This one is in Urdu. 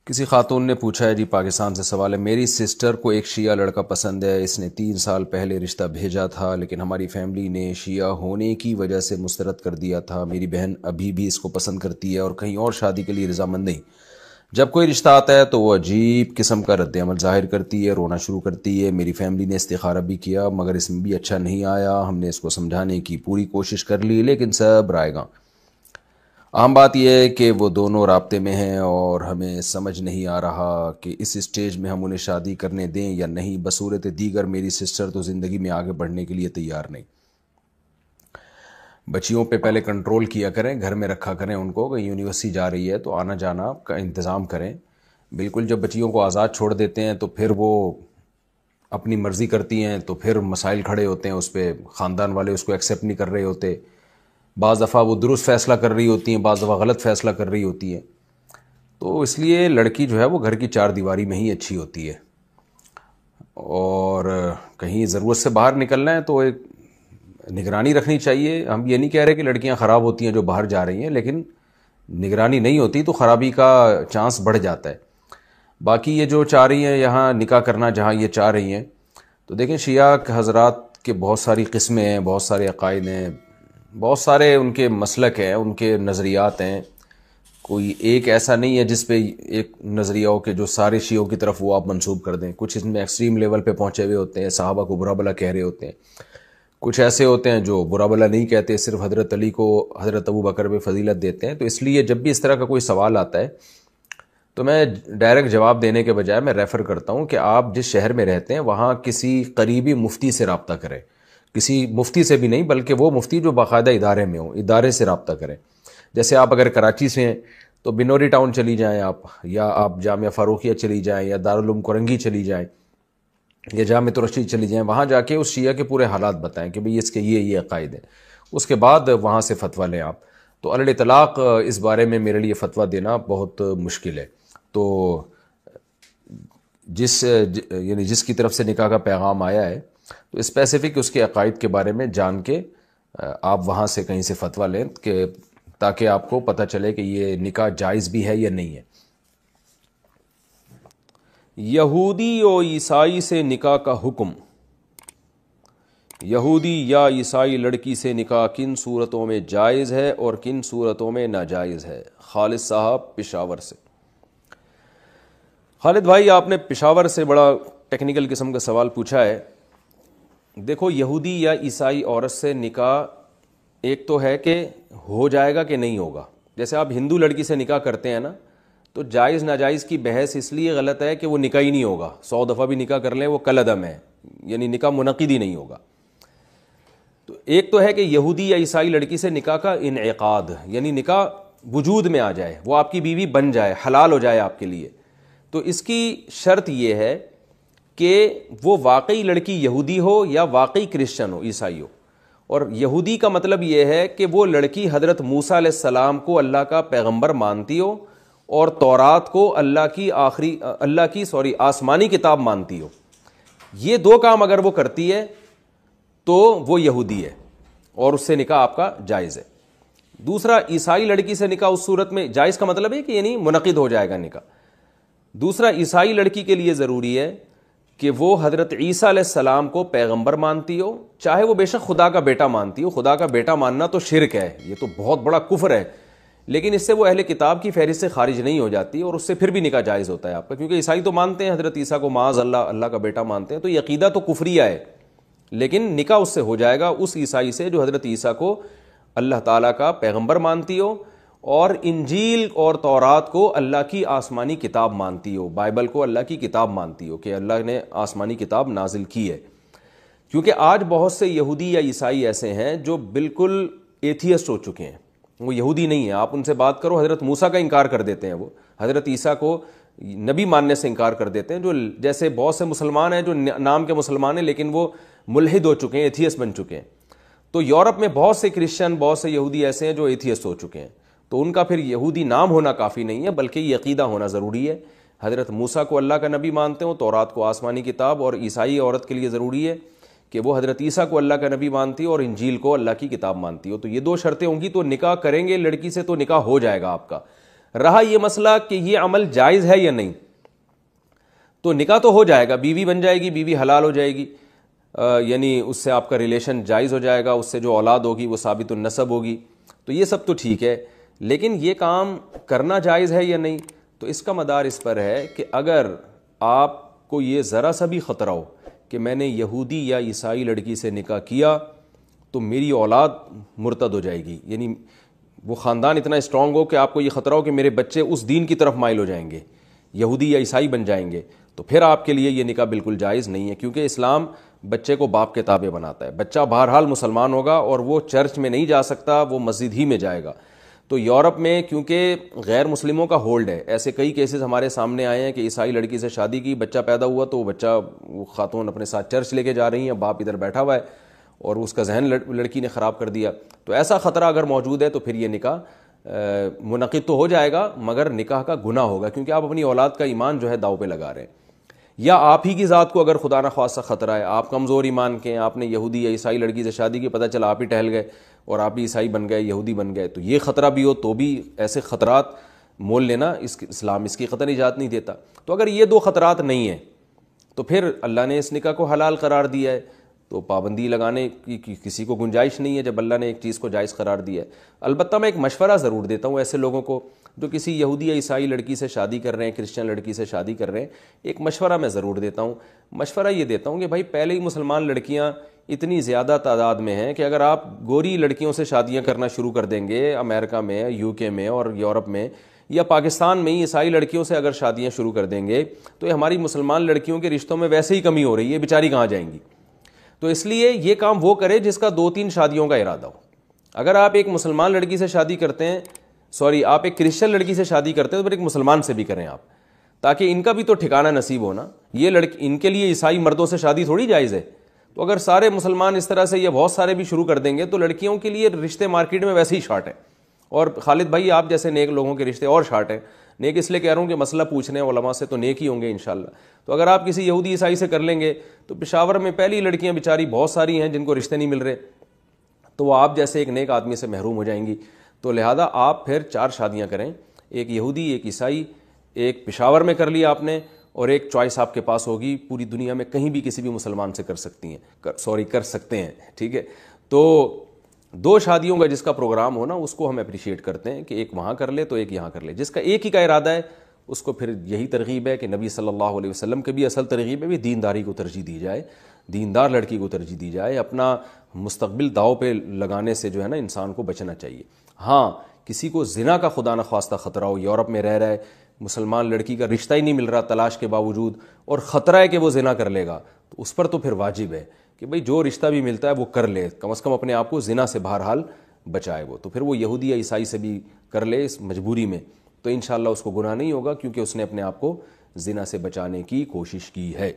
کسی خاتون نے پوچھا ہے جی، پاکستان سے سوال ہے، میری سسٹر کو ایک شیعہ لڑکا پسند ہے، اس نے 3 سال پہلے رشتہ بھیجا تھا لیکن ہماری فیملی نے شیعہ ہونے کی وجہ سے مسترد کر دیا تھا۔ میری بہن ابھی بھی اس کو پسند کرتی ہے اور کہیں اور شادی کے لیے رضامند نہیں۔ جب کوئی رشتہ آتا ہے تو وہ عجیب قسم کا رد عمل ظاہر کرتی ہے، رونا شروع کرتی ہے۔ میری فیملی نے استخارہ بھی کیا مگر اس میں بھی اچھا نہیں آیا۔ ہم نے اس کو سمجھانے کی پوری کوشش کر لی لیکن سب رائے گاں۔ عام بات یہ ہے کہ وہ دونوں رابطے میں ہیں اور ہمیں سمجھ نہیں آ رہا کہ اس اسٹیج میں ہم انہیں شادی کرنے دیں یا نہیں۔ بصورت دیگر میری سسٹر تو زندگی میں آگے بڑھنے کے لیے تیار نہیں۔ بچیوں پہ پہلے کنٹرول کیا کریں، گھر میں رکھا کریں ان کو، کہ یونیورسٹی جا رہی ہے تو آنا جانا کا انتظام کریں۔ بالکل جب بچیوں کو آزاد چھوڑ دیتے ہیں تو پھر وہ اپنی مرضی کرتی ہیں تو پھر مسائل کھڑے ہوتے ہیں اس پہ، خاندان والے اس کو ایکسیپٹ نہیں کر رہے ہوتے۔ بعض دفعہ وہ درست فیصلہ کر رہی ہوتی ہیں، بعض دفعہ غلط فیصلہ کر رہی ہوتی ہیں۔ تو اس لیے لڑکی جو ہے وہ گھر کی 4 دیواری میں ہی اچھی ہوتی ہے، اور کہیں ضرورت سے باہر نکلنا ہے تو ایک نگرانی رکھنی چاہیے۔ ہم یہ نہیں کہہ رہے کہ لڑکیاں خراب ہوتی ہیں جو باہر جا رہی ہیں، لیکن نگرانی نہیں ہوتی تو خرابی کا چانس بڑھ جاتا ہے۔ باقی یہ جو چاہ رہی ہیں یہاں نکاح کرنا، جہاں یہ چاہ رہی ہیں، تو دیکھیں شیعہ حضرات کے بہت ساری قسمیں ہیں، بہت سارے عقائد ہیں، بہت سارے ان کے مسلک ہیں، ان کے نظریات ہیں۔ کوئی ایک ایسا نہیں ہے جس پہ ایک نظریہ ہو کہ جو سارے شیعوں کی طرف وہ آپ منسوب کر دیں۔ کچھ اس میں ایکسٹریم لیول پہ پہنچے ہوئے ہوتے ہیں، صحابہ کو برا بلا کہہ رہے ہوتے ہیں۔ کچھ ایسے ہوتے ہیں جو برا بلا نہیں کہتے، صرف حضرت علی کو حضرت ابو بکر پہ فضیلت دیتے ہیں۔ تو اس لیے جب بھی اس طرح کا کوئی سوال آتا ہے تو میں ڈائریکٹ جواب دینے کے بجائے میں ریفر کرتا ہوں کہ آپ جس شہر میں رہتے ہیں وہاں کسی قریبی مفتی سے رابطہ کریں۔ کسی مفتی سے بھی نہیں بلکہ وہ مفتی جو باقاعدہ ادارے میں ہوں، ادارے سے رابطہ کریں۔ جیسے آپ اگر کراچی سے ہیں تو بنوری ٹاؤن چلی جائیں آپ، یا آپ جامعہ فاروقیہ چلی جائیں، یا دارالعلوم کرنگی چلی جائیں، یا جامعہ رشید چلی جائیں۔ وہاں جا کے اس شیعہ کے پورے حالات بتائیں کہ بھئی اس کے یہ عقائد ہیں۔ اس کے بعد وہاں سے فتویٰ لیں آپ۔ تو علی اطلاق اس بارے میں میرے لیے فتویٰ دینا بہت مشکل ہے۔ تو جس کی طرف سے نکاح کا پیغام آیا ہے تو اسپیسیفک اس کے عقائد کے بارے میں جان کے آپ وہاں سے کہیں سے فتویٰ لیں، کہ تاکہ آپ کو پتہ چلے کہ یہ نکاح جائز بھی ہے یا نہیں ہے۔ یہودی و عیسائی سے نکاح کا حکم۔ یہودی یا عیسائی لڑکی سے نکاح کن صورتوں میں جائز ہے اور کن صورتوں میں ناجائز ہے؟ خالد صاحب پشاور سے۔ خالد بھائی، آپ نے پشاور سے بڑا ٹیکنیکل قسم کا سوال پوچھا ہے۔ دیکھو، یہودی یا عیسائی عورت سے نکاح ایک تو ہے کہ ہو جائے گا کہ نہیں ہوگا۔ جیسے آپ ہندو لڑکی سے نکاح کرتے ہیں نا، تو جائز ناجائز کی بحث اس لیے غلط ہے کہ وہ نکاح ہی نہیں ہوگا۔ 100 دفعہ بھی نکاح کر لیں وہ کل عدم ہے، یعنی نکاح منعقد ہی نہیں ہوگا۔ تو ایک تو ہے کہ یہودی یا عیسائی لڑکی سے نکاح کا انعقاد، یعنی نکاح وجود میں آ جائے، وہ آپ کی بیوی بن جائے، حلال ہو جائے آپ کے لیے۔ تو اس کی شرط یہ ہے کہ وہ واقعی لڑکی یہودی ہو یا واقعی کرسچن ہو، عیسائی ہو۔ اور یہودی کا مطلب یہ ہے کہ وہ لڑکی حضرت موسیٰ علیہ السلام کو اللہ کا پیغمبر مانتی ہو اور تورات کو اللہ کی آسمانی کتاب مانتی ہو۔ یہ 2 کام اگر وہ کرتی ہے تو وہ یہودی ہے اور اس سے نکاح آپ کا جائز ہے۔ دوسرا، عیسائی لڑکی سے نکاح اس صورت میں جائز کا مطلب ہے کہ یعنی منعقد ہو جائے گا نکاح۔ دوسرا، عیسائی لڑکی کے لیے ضروری ہے کہ وہ حضرت عیسیٰ علیہ السلام کو پیغمبر مانتی ہو، چاہے وہ بے شک خدا کا بیٹا مانتی ہو۔ خدا کا بیٹا ماننا تو شرک ہے، یہ تو بہت بڑا کفر ہے، لیکن اس سے وہ اہل کتاب کی فہرست سے خارج نہیں ہو جاتی اور اس سے پھر بھی نکاح جائز ہوتا ہے آپ کا، کیونکہ عیسائی تو مانتے ہیں حضرت عیسیٰ کو معاذ اللہ کا بیٹا مانتے ہیں، تو یہ عقیدہ تو کفریہ ہے، لیکن نکاح اس سے ہو جائے گا، اس عیسائی سے جو حضرت عیسیٰ کو اللہ تعالیٰ کا پیغمبر مانتی ہو اور انجیل اور تورات کو اللہ کی آسمانی کتاب مانتی ہو، بائبل کو اللہ کی کتاب مانتی ہو کہ اللہ نے آسمانی کتاب نازل کی ہے۔ کیونکہ آج بہت سے یہودی یا عیسائی ایسے ہیں جو بالکل ایتھیسٹ ہو چکے ہیں، وہ یہودی نہیں ہیں۔ آپ ان سے بات کرو، حضرت موسیٰ کا انکار کر دیتے ہیں، وہ حضرت عیسیٰ کو نبی ماننے سے انکار کر دیتے ہیں، جو جیسے بہت سے مسلمان ہیں جو نام کے مسلمان ہیں لیکن وہ ملحد ہو چکے ہیں، ایتھیسٹ بن چکے ہیں۔ تو یورپ میں بہت سے کرسچن، بہت سے یہودی ایسے ہیں جو ایتھیسٹ ہو چکے ہیں، تو ان کا پھر یہودی نام ہونا کافی نہیں ہے بلکہ یہ عقیدہ ہونا ضروری ہے۔ حضرت موسیٰ کو اللہ کا نبی مانتے ہو، تورات کو آسمانی کتاب، اور عیسائی عورت کے لیے ضروری ہے کہ وہ حضرت عیسیٰ کو اللہ کا نبی مانتی ہو اور انجیل کو اللہ کی کتاب مانتی ہو۔ تو یہ 2 شرطیں ہوں گی تو نکاح کریں گے لڑکی سے تو نکاح ہو جائے گا آپ کا۔ رہا یہ مسئلہ کہ یہ عمل جائز ہے یا نہیں، تو نکاح تو ہو جائے گا، بیوی بن جائے گی، بیوی حلال ہو جائے گی، یعنی اس سے آپ کا ریلیشن جائز ہو جائے گا، اس سے جو اولاد ہوگی وہ ثابت النسب ہوگی، تو یہ سب تو ٹھیک ہے. لیکن یہ کام کرنا جائز ہے یا نہیں، تو اس کا مدار اس پر ہے کہ اگر آپ کو یہ ذرا سا بھی خطرہ ہو کہ میں نے یہودی یا عیسائی لڑکی سے نکاح کیا تو میری اولاد مرتد ہو جائے گی، یعنی وہ خاندان اتنا اسٹرانگ ہو کہ آپ کو یہ خطرہ ہو کہ میرے بچے اس دین کی طرف مائل ہو جائیں گے، یہودی یا عیسائی بن جائیں گے، تو پھر آپ کے لیے یہ نکاح بالکل جائز نہیں ہے، کیونکہ اسلام بچے کو باپ کے تابع بناتا ہے. بچہ بہرحال مسلمان ہوگا اور وہ چرچ میں نہیں جا سکتا، وہ مسجد ہی میں جائے گا. تو یورپ میں کیونکہ غیر مسلموں کا ہولڈ ہے، ایسے کئی کیسز ہمارے سامنے آئے ہیں کہ عیسائی لڑکی سے شادی کی، بچہ پیدا ہوا تو وہ خاتون اپنے ساتھ چرچ لے کے جا رہی ہیں، باپ ادھر بیٹھا ہوا ہے اور اس کا ذہن لڑکی نے خراب کر دیا. تو ایسا خطرہ اگر موجود ہے تو پھر یہ نکاح منعقد تو ہو جائے گا، مگر نکاح کا گناہ ہوگا، کیونکہ آپ اپنی اولاد کا ایمان جو ہے داؤ پہ لگا رہے ہیں. یا آپ ہی کی ذات کو اگر خدا نخواستہ خطرہ ہے، آپ کمزور ایمان کے ہیں، آپ نے یہودی یا عیسائی لڑکی سے شادی کی، پتہ چلا آپ ہی ٹہل گئے اور آپ بھی عیسائی بن گئے، یہودی بن گئے، تو یہ خطرہ بھی ہو تو بھی ایسے خطرات مول لینا اسلام اس کی قطعی اجازت نہیں دیتا. تو اگر یہ دو خطرات نہیں ہیں تو پھر اللہ نے اس نکاح کو حلال قرار دیا ہے، تو پابندی لگانے کی کسی کو گنجائش نہیں ہے جب اللہ نے ایک چیز کو جائز قرار دیا ہے. البتہ میں ایک مشورہ ضرور دیتا ہوں ایسے لوگوں کو جو کسی یہودی یا عیسائی لڑکی سے شادی کر رہے ہیں، کرسچن لڑکی سے شادی کر رہے ہیں. ایک مشورہ میں ضرور دیتا ہوں، مشورہ یہ دیتا ہوں کہ بھائی پہلے ہی مسلمان لڑکیاں اتنی زیادہ تعداد میں ہیں کہ اگر آپ گوری لڑکیوں سے شادیاں کرنا شروع کر دیں گے امریکہ میں، یو کے میں اور یورپ میں یا پاکستان میں ہی عیسائی لڑکیوں سے اگر شادیاں شروع کر دیں گے تو یہ ہماری مسلمان لڑکیوں کے رشتوں میں ویسے ہی کمی ہو رہی ہے، بیچاری کہاں جائیں گی. تو اس لیے یہ کام وہ کرے جس کا 2-3 شادیوں کا ارادہ ہو. اگر آپ ایک مسلمان لڑکی سے شادی کرتے ہیں، آپ ایک کرسچن لڑکی سے شادی کرتے ہیں تو پھر ایک مسلمان سے بھی کریں آپ، تاکہ ان کا بھی تو ٹھکانہ نصیب ہونا. یہ ان کے لیے عیسائی مردوں سے شادی تھوڑی جائز ہے. تو اگر سارے مسلمان اس طرح سے یا بہت سارے بھی شروع کر دیں گے تو لڑکیوں کے لیے رشتے مارکیٹ میں ویسے ہی شارٹ ہیں. اور خالد بھائی آپ جیسے نیک لوگوں کے رشتے اور شارٹ ہیں. نیک اس لیے کہہ رہا ہوں کہ مسئلہ پوچھنے علماء سے تو نیک ہی ہوں گے انشاءاللہ. تو اگر آپ کسی یہودی عیسائی سے کر لیں گے تو پشاور میں پہلی لڑکیاں بیچاری بہت ساری ہیں جن کو رشتے نہیں مل رہے، تو وہ آپ جیسے ایک نیک آدمی سے محروم ہو جائیں گی. تو لہذا آپ پھر 4 شادیاں کریں، ایک یہودی، ایک عیسائی، ایک پشاور میں کر لیا آپ نے، اور ایک چوائس آپ کے پاس ہوگی پوری دنیا میں کہیں بھی کسی بھی مسلمان سے کر سکتی ہیں، کر سکتے ہیں. ٹھیک ہے، تو 2 شادیوں کا جس کا پروگرام ہو نا اس کو ہم اپریشیٹ کرتے ہیں کہ ایک وہاں کر لے تو ایک یہاں کر لے. جس کا ایک ہی کا ارادہ ہے اس کو پھر یہی ترغیب ہے کہ نبی صلی اللہ علیہ وسلم کے بھی اصل ترغیب ہے بھی دینداری کو ترجیح دی جائے، دیندار لڑکی کو ترجیح دی جائے. اپنا مستقبل داؤ پہ لگانے سے جو ہے نا انسان کو بچنا چاہیے. ہاں کسی کو زنا کا خدا نخواستہ خطرہ ہو، یورپ میں رہ رہا ہے، مسلمان لڑکی کا رشتہ ہی نہیں مل رہا تلاش کے باوجود، اور خطرہ ہے کہ وہ زنا کر لے گا، تو اس پر تو پھر واجب ہے کہ بھئی جو رشتہ بھی ملتا ہے وہ کر لے، کم از کم اپنے آپ کو زنا سے بہرحال بچائے. وہ تو پھر وہ یہودی یا عیسائی سے بھی کر لے اس مجبوری میں، تو انشاءاللہ اس کو گناہ نہیں ہوگا، کیونکہ اس نے اپنے آپ کو زنا سے بچانے کی کوشش کی ہے.